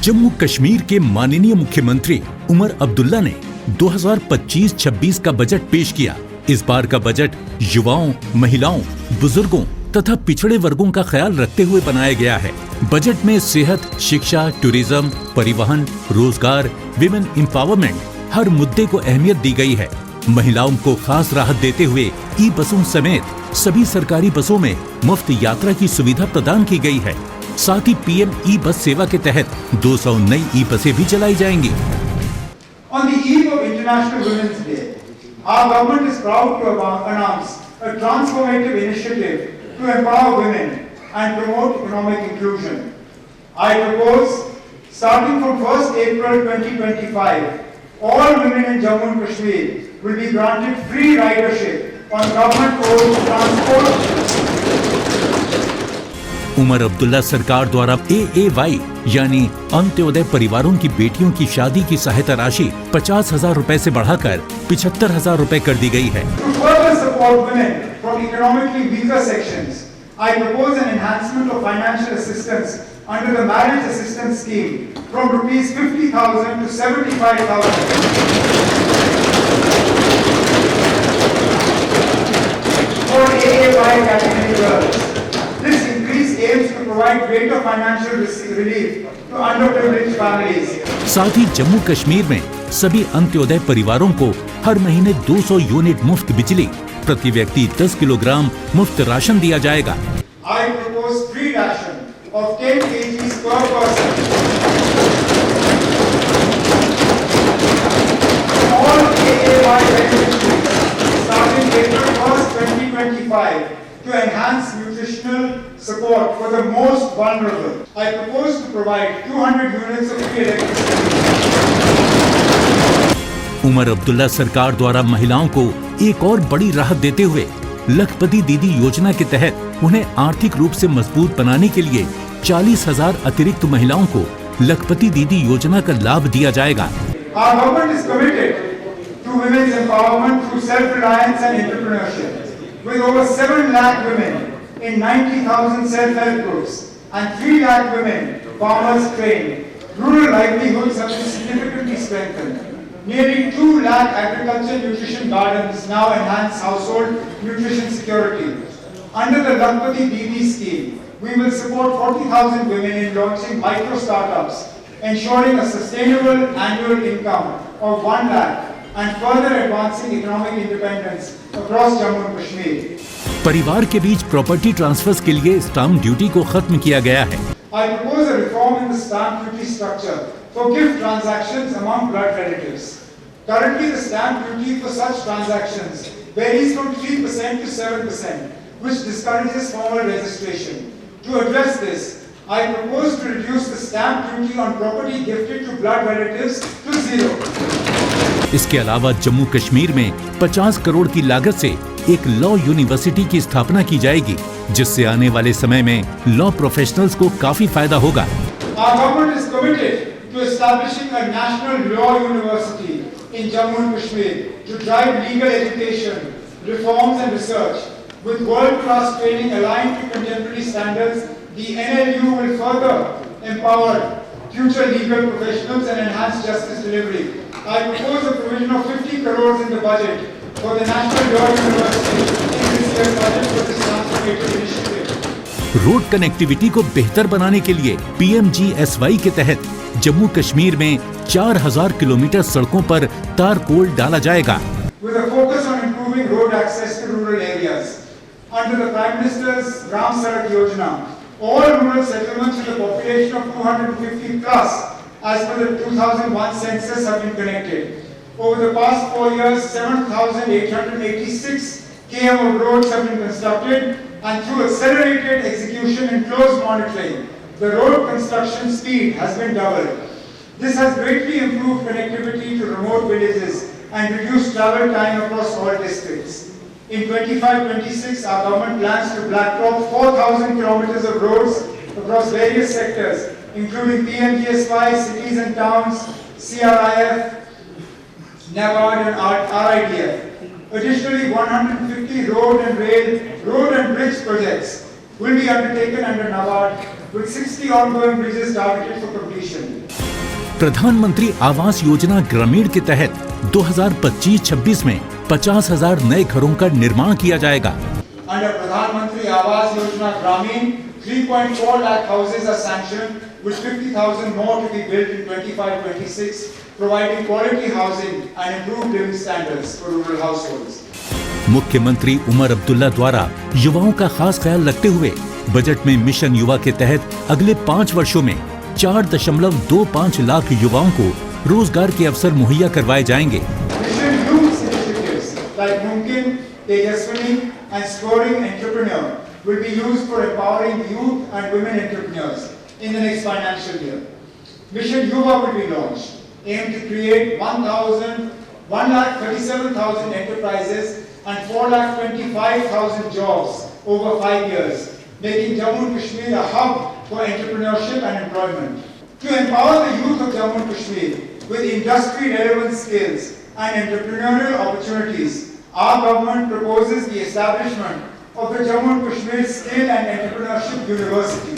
जम्मू कश्मीर के माननीय मुख्यमंत्री उमर अब्दुल्ला ने 2025-26 का बजट पेश किया। इस बार का बजट युवाओं, महिलाओं, बुजुर्गों तथा पिछड़े वर्गों का ख्याल रखते हुए बनाया गया है। बजट में सेहत, शिक्षा, टूरिज्म, परिवहन, रोजगार, विमेन एम्पावरमेंट हर मुद्दे को अहमियत दी गई है। महिलाओं को खास राहत देते हुए ई बसों समेत सभी सरकारी बसों में मुफ्त यात्रा की सुविधा प्रदान की गई है। साथ ही पीएम ई बस सेवा के तहत 200 नई ई बसें भी चलाई जाएंगी। On the eve of International Women's Day, our government is proud to announce a transformative initiative to empower women and promote economic inclusion. I propose, starting from 1st April 2025, all women in Jammu and Kashmir will be granted free ridership on government-owned transport. Omar Abdullah सरकार द्वारा AAY यानी अंत्योदय परिवारों की बेटियों की शादी की सहायता राशि 50,000 रुपए से बढ़ाकर 75,000 रुपए कर दी गई है। To further support women from economically weaker sections, I propose an enhancement of financial assistance under the marriage assistance scheme from rupees 50,000 to 75,000 for AAY category girls. This increase aims to provide greater financial relief to underprivileged families. साथ ही जम्मू कश्मीर में सभी अंत्योदय परिवारों को हर महीने 200 unit मुफ्त बिजली, प्रति व्यक्ति 10 किलोग्राम मुफ्त राशन दिया जाएगा। I propose free ration of 10 kgs per person. All AAY beneficiaries starting April 1st, 2025 to enhance nutritional support for the most vulnerable. I propose to provide 200 units of free electricity. Omar Abdullah सरकार द्वारा महिलाओं को एक और बड़ी राहत देते हुए लखपति दीदी योजना के तहत उन्हें आर्थिक रूप से मजबूत बनाने के लिए 40,000 अतिरिक्त महिलाओं को लखपति दीदी योजना का लाभ दिया जाएगा। Our government is committed to women's empowerment through self-reliance and entrepreneurship. With over 7 lakh women in 90,000 self-help groups and 3 lakh women farmers trained, rural livelihoods have been significantly strengthened. Nearly 2 lakh agriculture nutrition gardens now enhance household nutrition security. Under the Lakpati Didi scheme, we will support 40,000 women in launching micro startups, ensuring a sustainable annual income of 1 lakh and further advancing economic independence across Jammu and Kashmir. परिवार के बीच property transverse के लिए stamp duty को खत्म किया गया है। I propose a reform in the stamp duty structure for gift transactions among blood relatives. Currently, the stamp duty for such transactions varies from 3% to 7%, which discourages formal registration. To address this, I propose to reduce the stamp duty on property gifted to blood relatives to 0. इसके अलावा जम्मू कश्मीर में 50 करोड़ की लागत से एक law university की स्थापना की जाएगी, जिससे आने वाले समय में लॉ प्रोफेशनल्स को काफी फायदा होगा। Our government is committed to establishing a national law university in Jammu and Kashmir to drive legal education, reforms and research. With world-class training aligned to contemporary standards, the NLU will further empower future legal professionals and enhance justice delivery. I propose a provision of 50 crores in the budget for the National Law University in this year's budget for this transformative initiative. Road connectivity को बेहतर बनाने के लिए PMGSY के तहत जम्मू कश्मीर में 4,000 kilometre सड़कों पर तारकोल डाला जाएगा। With a focus on improving road access to rural areas, under the Prime Minister's Gram Sadak Yojana, all rural settlements with a population of 250 plus, as per the 2001 census, have been connected. Over the past 4 years, 7,886 km of roads have been constructed, and through accelerated execution and close monitoring, the road construction speed has been doubled. This has greatly improved connectivity to remote villages and reduced travel time across all districts. In 25-26, our government plans to blacktop 4,000 kilometers of roads across various sectors, including PMGSY, cities and towns, CRIF, NABARD and RIDF. Additionally, 150 road and bridge projects will be undertaken under NABARD with 60 ongoing bridges targeted for completion. प्रधानमंत्री आवास योजना ग्रामीण के तहत 2025-26 में 50,000 नए घरों का निर्माण किया जाएगा। Under Pradhan Mantri Awas Yojana Gramin, 3.4 lakh houses are sanctioned, with 50,000 more to be built in 25-26, providing quality housing and improved living standards for rural households. मुख्यमंत्री उमर अब्दुल्ला द्वारा युवाओं का खास ख्याल रखते हुए बजट में मिशन युवा के तहत अगले 5 वर्षों में 4.25 लाख युवाओं को रोजगार के अवसर मुहैया करवाए जाएंगे। Mission Youth initiatives like Mumkin, Tejaswini and Scoring Entrepreneur will be used for empowering youth and women entrepreneurs in the next financial year. Mission Yuva will be launched, aimed to create 1,37,000 enterprises and 4,25,000 jobs over 5 years, making Jammu and Kashmir a hub for entrepreneurship and employment. To empower the youth of Jammu and Kashmir with industry-relevant skills and entrepreneurial opportunities, our government proposes the establishment of the Jammu and Kashmir Skill and Entrepreneurship University.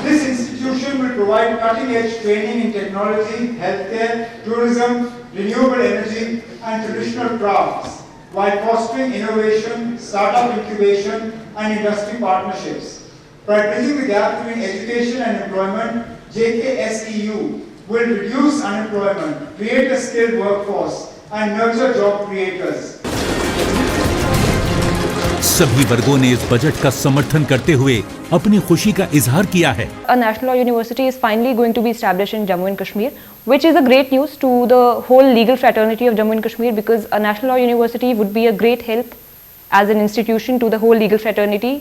This institution will provide cutting-edge training in technology, healthcare, tourism, renewable energy, and traditional crafts, while fostering innovation, startup incubation, and industry partnerships. By bridging the gap between education and employment, JKSEU will reduce unemployment, create a skilled workforce, and nurture job creators. सभी वर्गों ने इस budget का समर्थन करते हुए अपनी खुशी का इजहार किया है। A national law university is finally going to be established in Jammu and Kashmir, which is a great news to the whole legal fraternity of Jammu and Kashmir, because a national law university would be a great help as an institution to the whole legal fraternity,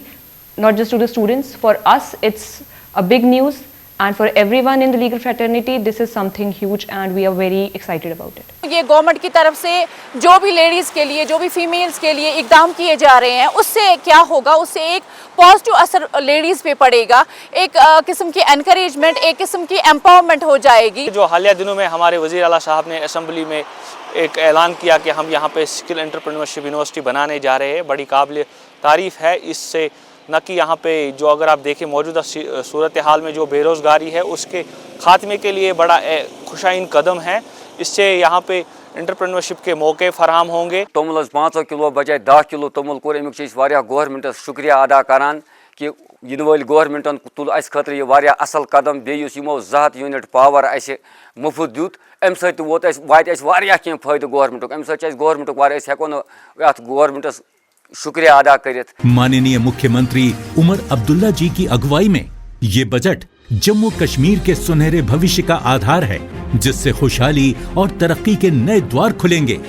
not just to the students. For us, it's a big news, and for everyone in the legal fraternity, this is something huge, and we are very excited about it. ये government की तरफ से जो भी ladies के लिए, जो भी फीमेल्स के लिए इकदाम किए जा रहे हैं, उससे क्या होगा, उससे एक पॉजिटिव असर लेडीज़ पे पड़ेगा, एक किस्म की एनकरेजमेंट, एक किस्म की एम्पावरमेंट हो जाएगी। जो हालिया दिनों में हमारे वज़ीर आला साहब ने असेंबली में एक ऐलान किया कि हम यहाँ पे स्किल एंटरप्रेन्योरशिप यूनिवर्सिटी बनाने जा रहे हैं, बड़ी काबिल तारीफ़ है। इससे न कि यहाँ पे जो अगर आप देखें मौजूदा सूरत हाल में जो बेरोज़गारी है उसके ख़ात्मे के लिए बड़ा खुशाइन कदम है। इससे यहाँ पे एंटरप्रेन्योरशिप के मौके फराहम होंगे। तोमुल 5 किलो बजाय 10 किलो तोमुल कोर अमुक गवर्नमेंटस शुक्रिया अदा करान कि इन वाल गवर्नमेंटन तुल अस खतर यह वारिया असल कदम बेयुस यमो 100 यूनिट पावर अस मुफ्त दियुत अम सत वोत वात वारिया कह फायदे गवर्नमेंटुक अम सत गवर्नमेंटुक वार हेको न अत गवर्नमेंटस शुक्रिया अदा करित। माननीय मुख्यमंत्री उमर अब्दुल्ला जी की अगुवाई में ये बजट जम्मू कश्मीर के सुनहरे भविष्य का आधार है, जिससे खुशहाली और तरक्की के नए द्वार खुलेंगे।